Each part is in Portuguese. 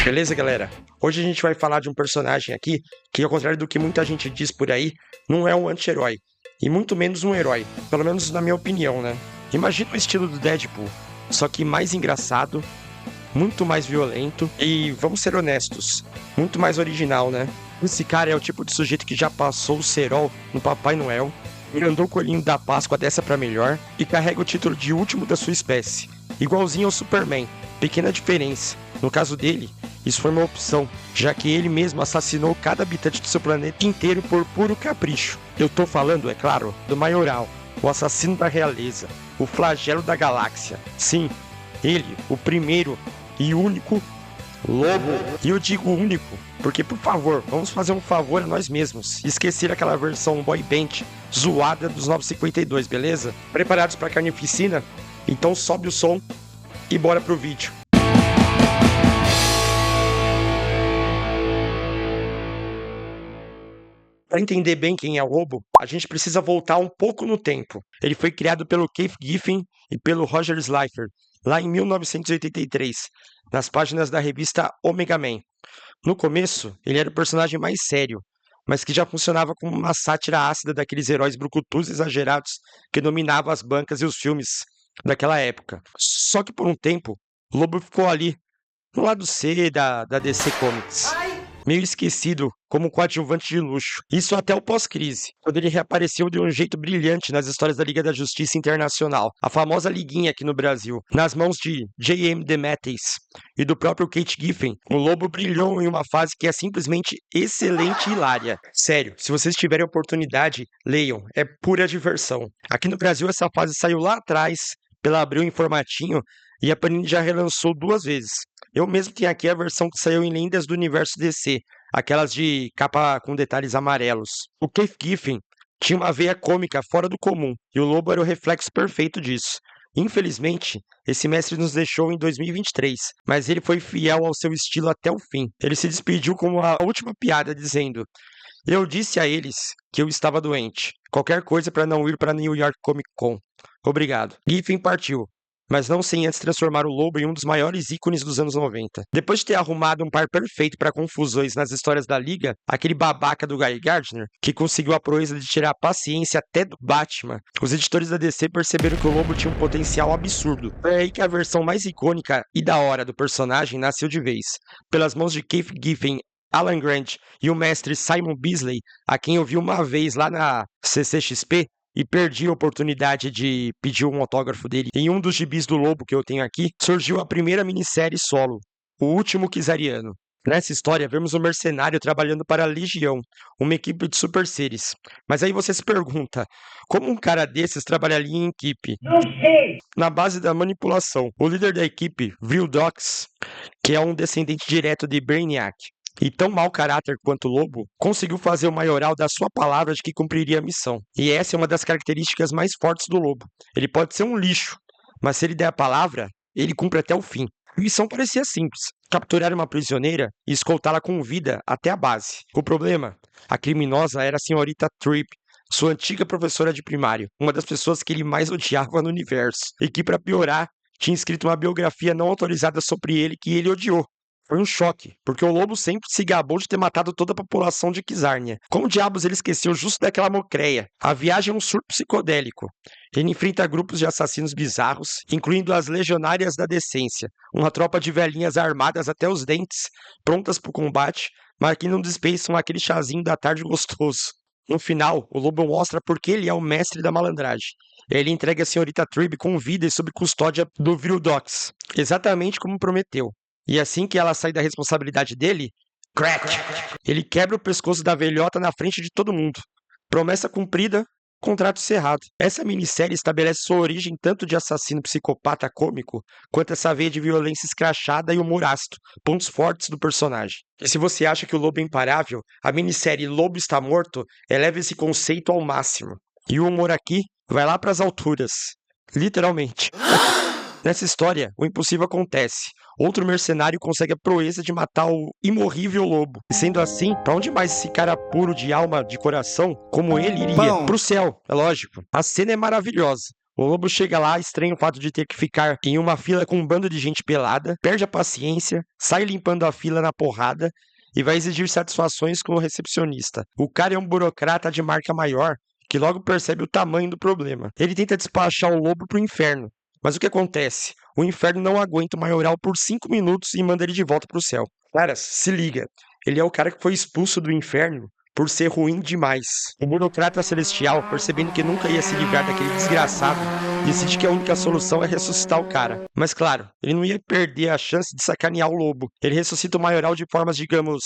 Beleza, galera? Hoje a gente vai falar de um personagem aqui que, ao contrário do que muita gente diz por aí, não é um anti-herói. E muito menos um herói. Pelo menos na minha opinião, né? Imagina o estilo do Deadpool, só que mais engraçado, muito mais violento e, vamos ser honestos, muito mais original, né? Esse cara é o tipo de sujeito que já passou o cerol no Papai Noel, andou o coelhinho da Páscoa dessa pra melhor e carrega o título de último da sua espécie. Igualzinho ao Superman, pequena diferença. No caso dele, isso foi uma opção, já que ele mesmo assassinou cada habitante do seu planeta inteiro por puro capricho. Eu tô falando, é claro, do Maioral, o assassino da realeza, o flagelo da galáxia. Sim, ele, o primeiro e único Lobo. E eu digo único, porque, por favor, vamos fazer um favor a nós mesmos e esquecer aquela versão boy band zoada dos 952, beleza? Preparados pra carnificina? Então sobe o som e bora pro vídeo. Para entender bem quem é o Lobo, a gente precisa voltar um pouco no tempo. Ele foi criado pelo Keith Giffen e pelo Roger Slifer, lá em 1983, nas páginas da revista Omega Man. No começo, ele era o personagem mais sério, mas que já funcionava como uma sátira ácida daqueles heróis brucutus exagerados que dominavam as bancas e os filmes daquela época. Só que por um tempo, o Lobo ficou ali, no lado C da DC Comics, meio esquecido como coadjuvante de luxo. Isso até o pós-crise, quando ele reapareceu de um jeito brilhante nas histórias da Liga da Justiça Internacional, a famosa liguinha aqui no Brasil, nas mãos de J.M. DeMatteis e do próprio Kate Giffen. O Lobo brilhou em uma fase que é simplesmente excelente e hilária. Sério, se vocês tiverem oportunidade, leiam, é pura diversão. Aqui no Brasil essa fase saiu lá atrás, pela Abril em formatinho, e a Panini já relançou 2 vezes. Eu mesmo tenho aqui a versão que saiu em Lendas do Universo DC, aquelas de capa com detalhes amarelos. O Keith Giffen tinha uma veia cômica fora do comum, e o Lobo era o reflexo perfeito disso. Infelizmente, esse mestre nos deixou em 2023, mas ele foi fiel ao seu estilo até o fim. Ele se despediu com a última piada, dizendo: "Eu disse a eles que eu estava doente. Qualquer coisa para não ir para New York Comic Con. Obrigado." Giffen partiu, mas não sem antes transformar o Lobo em um dos maiores ícones dos anos 90. Depois de ter arrumado um par perfeito para confusões nas histórias da Liga, aquele babaca do Guy Gardner, que conseguiu a proeza de tirar a paciência até do Batman, os editores da DC perceberam que o Lobo tinha um potencial absurdo. Foi aí que a versão mais icônica e da hora do personagem nasceu de vez, pelas mãos de Keith Giffen, Alan Grant e o mestre Simon Bisley, a quem eu vi uma vez lá na CCXP, e perdi a oportunidade de pedir um autógrafo dele. Em um dos gibis do Lobo que eu tenho aqui, surgiu a primeira minissérie solo, O Último Kizariano. Nessa história, vemos um mercenário trabalhando para a Legião, uma equipe de super seres. Mas aí você se pergunta, como um cara desses trabalharia em equipe? Não sei! Na base da manipulação. O líder da equipe, Vril Dox, que é um descendente direto de Brainiac, e tão mau caráter quanto o Lobo, conseguiu fazer o Maioral da sua palavra de que cumpriria a missão. E essa é uma das características mais fortes do Lobo. Ele pode ser um lixo, mas se ele der a palavra, ele cumpre até o fim. A missão parecia simples: capturar uma prisioneira e escoltá-la com vida até a base. O problema? A criminosa era a senhorita Tripp, sua antiga professora de primário, uma das pessoas que ele mais odiava no universo, e que, para piorar, tinha escrito uma biografia não autorizada sobre ele que ele odiou. Foi um choque, porque o Lobo sempre se gabou de ter matado toda a população de Kizarnia. Como diabos ele esqueceu justo daquela mocreia? A viagem é um surto psicodélico. Ele enfrenta grupos de assassinos bizarros, incluindo as Legionárias da Decência, uma tropa de velhinhas armadas até os dentes, prontas para o combate, mas que não dispensam aquele chazinho da tarde gostoso. No final, o Lobo mostra por que ele é o mestre da malandragem. Ele entrega a senhorita Tribb com vida e sob custódia do Vril Dox, exatamente como prometeu. E assim que ela sai da responsabilidade dele, crack! Ele quebra o pescoço da velhota na frente de todo mundo. Promessa cumprida, contrato cerrado. Essa minissérie estabelece sua origem tanto de assassino psicopata cômico, quanto essa veia de violência escrachada e humor ácido, pontos fortes do personagem. E se você acha que o Lobo é imparável, a minissérie Lobo Está Morto eleva esse conceito ao máximo. E o humor aqui vai lá para as alturas. Literalmente. Nessa história, o impossível acontece. Outro mercenário consegue a proeza de matar o imorrível Lobo. E sendo assim, pra onde mais esse cara puro de alma, de coração, como ele iria? Pro céu, é lógico. A cena é maravilhosa. O lobo chega lá, estranha o fato de ter que ficar em uma fila com um bando de gente pelada, perde a paciência, sai limpando a fila na porrada e vai exigir satisfações com o recepcionista. O cara é um burocrata de marca maior que logo percebe o tamanho do problema. Ele tenta despachar o lobo pro inferno, mas o que acontece? O inferno não aguenta o maioral por 5 minutos e manda ele de volta pro céu. Cara, se liga, ele é o cara que foi expulso do inferno por ser ruim demais. O burocrata celestial, percebendo que nunca ia se livrar daquele desgraçado, decide que a única solução é ressuscitar o cara. Mas claro, ele não ia perder a chance de sacanear o lobo. Ele ressuscita o maioral de formas, digamos,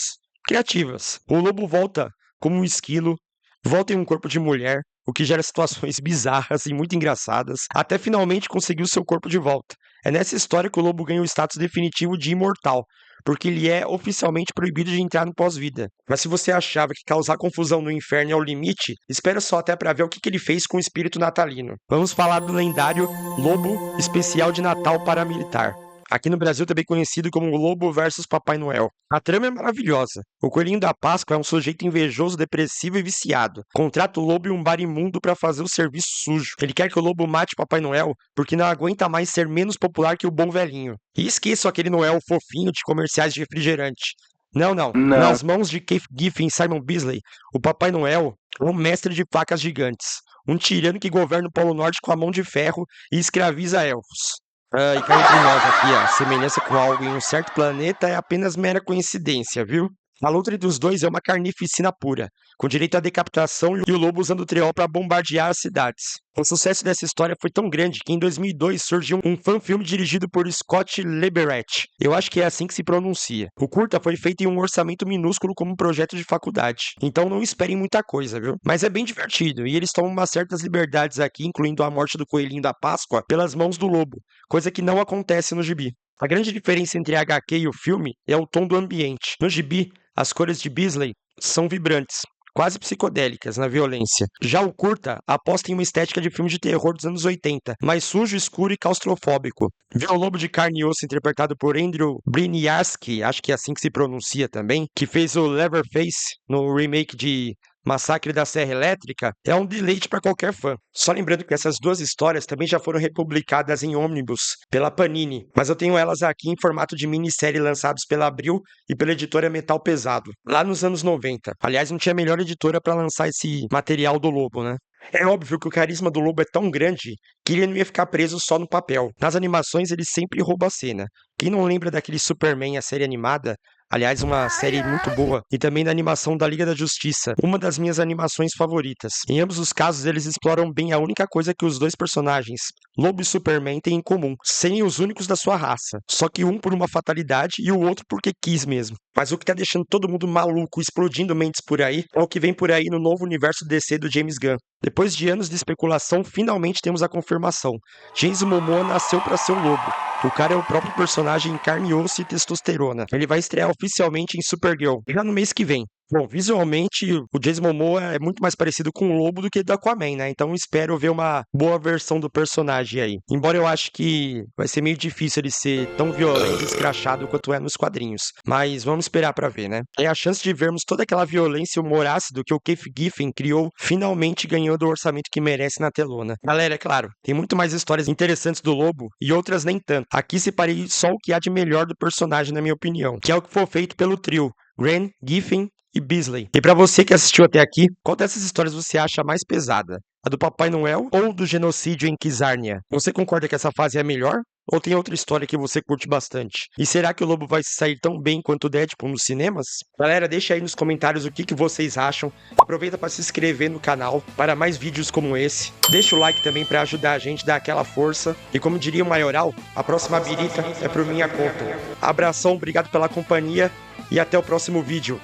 criativas. O lobo volta como um esquilo, volta em um corpo de mulher, o que gera situações bizarras e muito engraçadas, até finalmente conseguir o seu corpo de volta. É nessa história que o lobo ganha o status definitivo de imortal, porque ele é oficialmente proibido de entrar no pós-vida. Mas se você achava que causar confusão no inferno é o limite, espera só até pra ver o que ele fez com o espírito natalino. Vamos falar do lendário Lobo Especial de Natal Paramilitar. Aqui no Brasil também conhecido como Lobo versus Papai Noel. A trama é maravilhosa. O Coelhinho da Páscoa é um sujeito invejoso, depressivo e viciado. Contrata o lobo e um bar imundo para fazer o serviço sujo. Ele quer que o lobo mate Papai Noel porque não aguenta mais ser menos popular que o bom velhinho. E esqueçam aquele Noel fofinho de comerciais de refrigerante. Não. Nas mãos de Keith Giffen e Simon Bisley, o Papai Noel é um mestre de facas gigantes. Um tirano que governa o Polo Norte com a mão de ferro e escraviza elfos. E cá entre nós aqui, a semelhança com algo em um certo planeta é apenas mera coincidência, viu? A luta entre os dois é uma carnificina pura, com direito à decapitação e o lobo usando o treó para bombardear as cidades. O sucesso dessa história foi tão grande que em 2002 surgiu um fan-filme dirigido por Scott Leverett. Eu acho que é assim que se pronuncia. O curta foi feito em um orçamento minúsculo como um projeto de faculdade, então não esperem muita coisa, viu? Mas é bem divertido e eles tomam umas certas liberdades aqui, incluindo a morte do Coelhinho da Páscoa pelas mãos do lobo, coisa que não acontece no gibi. A grande diferença entre a HQ e o filme é o tom do ambiente. No gibi, as cores de Bisley são vibrantes, quase psicodélicas na violência. Já o curta aposta em uma estética de filme de terror dos anos 80, mais sujo, escuro e claustrofóbico. Vê o lobo de carne e osso interpretado por Andrew Briniarski, acho que é assim que se pronuncia também, que fez o Leatherface no remake de Massacre da Serra Elétrica, é um deleite para qualquer fã. Só lembrando que essas duas histórias também já foram republicadas em ônibus pela Panini, mas eu tenho elas aqui em formato de minissérie lançados pela Abril e pela editora Metal Pesado, lá nos anos 90. Aliás, não tinha melhor editora para lançar esse material do Lobo, né? É óbvio que o carisma do Lobo é tão grande que ele não ia ficar preso só no papel. Nas animações ele sempre rouba a cena. Quem não lembra daquele Superman, a série animada? Aliás, uma série muito boa, e também da animação da Liga da Justiça, uma das minhas animações favoritas. Em ambos os casos, eles exploram bem a única coisa que os dois personagens, Lobo e Superman, têm em comum, serem os únicos da sua raça, só que um por uma fatalidade e o outro porque quis mesmo. Mas o que tá deixando todo mundo maluco, explodindo mentes por aí, é o que vem por aí no novo universo DC do James Gunn. Depois de anos de especulação, finalmente temos a confirmação. Jason Momoa nasceu para ser o Lobo. O cara é o próprio personagem em carne, osso e testosterona. Ele vai estrear oficialmente em Supergirl, já no mês que vem. Bom, visualmente, o Jason Momoa é muito mais parecido com o Lobo do que do Aquaman, né? Então espero ver uma boa versão do personagem aí. Embora eu acho que vai ser meio difícil ele ser tão violento e escrachado quanto é nos quadrinhos. Mas vamos esperar pra ver, né? É a chance de vermos toda aquela violência e humor ácido que o Keith Giffen criou, finalmente ganhando o orçamento que merece na telona. Galera, é claro, tem muito mais histórias interessantes do Lobo e outras nem tanto. Aqui separei só o que há de melhor do personagem, na minha opinião, que é o que foi feito pelo trio Grant, Giffen e Bisley. E pra você que assistiu até aqui, qual dessas histórias você acha mais pesada? A do Papai Noel ou do genocídio em Kizarnia? Você concorda que essa fase é a melhor? Ou tem outra história que você curte bastante? E será que o Lobo vai sair tão bem quanto o Deadpool nos cinemas? Galera, deixa aí nos comentários o que vocês acham. Aproveita para se inscrever no canal para mais vídeos como esse. Deixa o like também para ajudar a gente a dar aquela força. E como diria o Maioral, a próxima birita é por minha conta. Abração, obrigado pela companhia e até o próximo vídeo.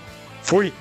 Fui!